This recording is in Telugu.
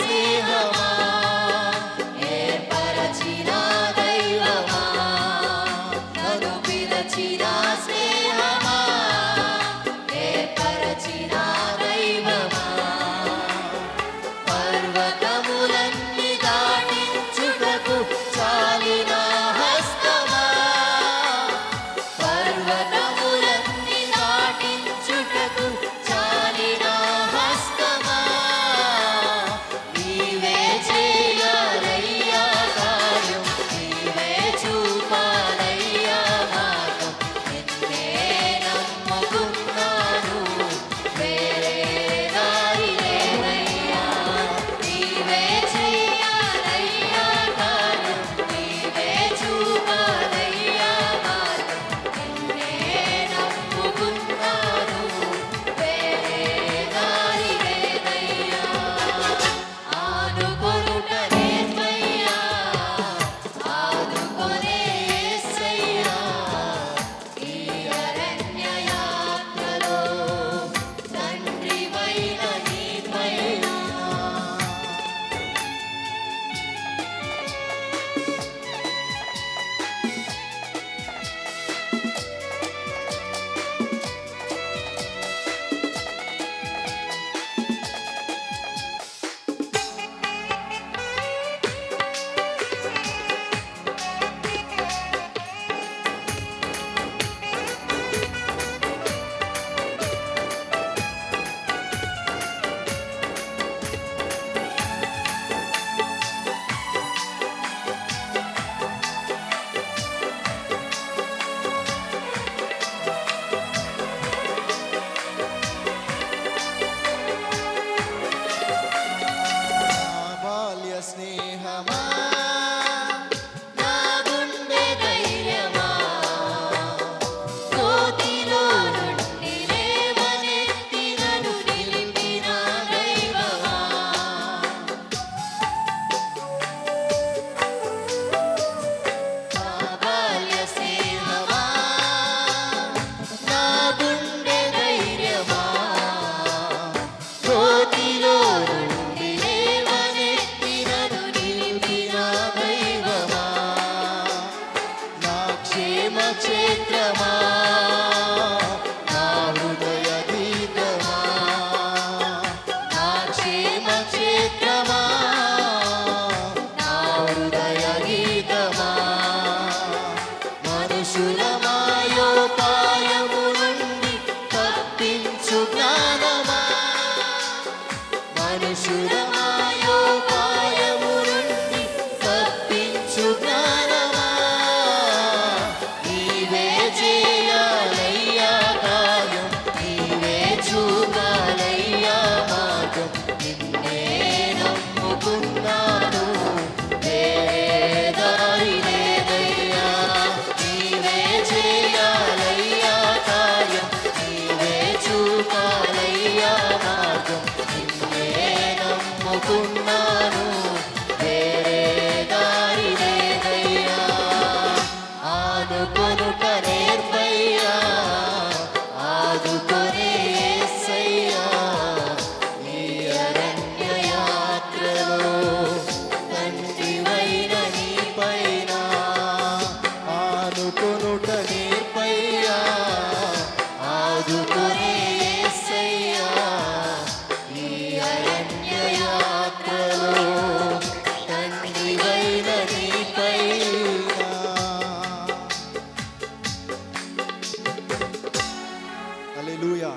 స్నేహమా ఏర్పరచిన దైవమా నన్ను పిలచిన స్నేహమా ఏర్పరచిన దైవమా పర్వతములన్నీ దాటించుటకు చాలిన హస్తమా పర్వతములన్నీ దాటించుటకు చాలిన హస్తమా నీవే చేయాలయ్యా కార్యం నీవే చూపాలయ్యా మార్గం నిన్నే నమ్ముకున్నాను వేరే దారి లేదయ్యా నీవే చేయాలయ్యా కార్యం నీవే చూపాలయ్యా మార్గం నిన్నే నమ్ముకున్నాను వేరే దారి లేదయ్యా ఆనుకొనుట నేర్పయ్యా ఆదుకొనే యేసయ్యా ఈ అరణ్య యాత్రలో తండ్రివైన నీపైన బాల్య స్నేహమా నా గుండె ధైర్యమా కోతిలో నుండి లేవనెత్తి నన్ను నిలిపిన దైవమా నా బాల్య స్నేహమా నా గుండె ధైర్యమా కోతిలో నుండి లేవనెత్తి నన్ను నిలిపిన దైవమా నా క్షేమ క్షేత్రమా నా హృదయ గీతమా నా క్షేమ క్షేత్రమా నా హృదయ గీతమా మనుషుల మాయోపాయము నుండి తప్పించు జ్ఞానమా మనుషుల మాయోపాయము నుండి తప్పించు జ్ఞానమా నీవే చేయాలయ్యా కార్యం నీవే చూపాలయ్యా మార్గం నిన్నే నమ్ముకున్నాను వేరే దారి లేదయ్యా నీవే చేయాలయ్యా కార్యం నీవే చూపాలయ్యా మార్గం నిన్నే నమ్ముకున్నాను వేరే దారి లేదయ్యా ఆదుకొనుట నేర్పయ్యా ఆదుకొనే యేసయ్యా ఈ అరణ్య యాత్రలో తండ్రివైన నీపైన ఆనుకొనుట నేర్పయ్యా ఆదుకొనే యేసయ్యా ఈ అరణ్య యాత్రలో తండ్రివైన నీపైన హల్లెలూయా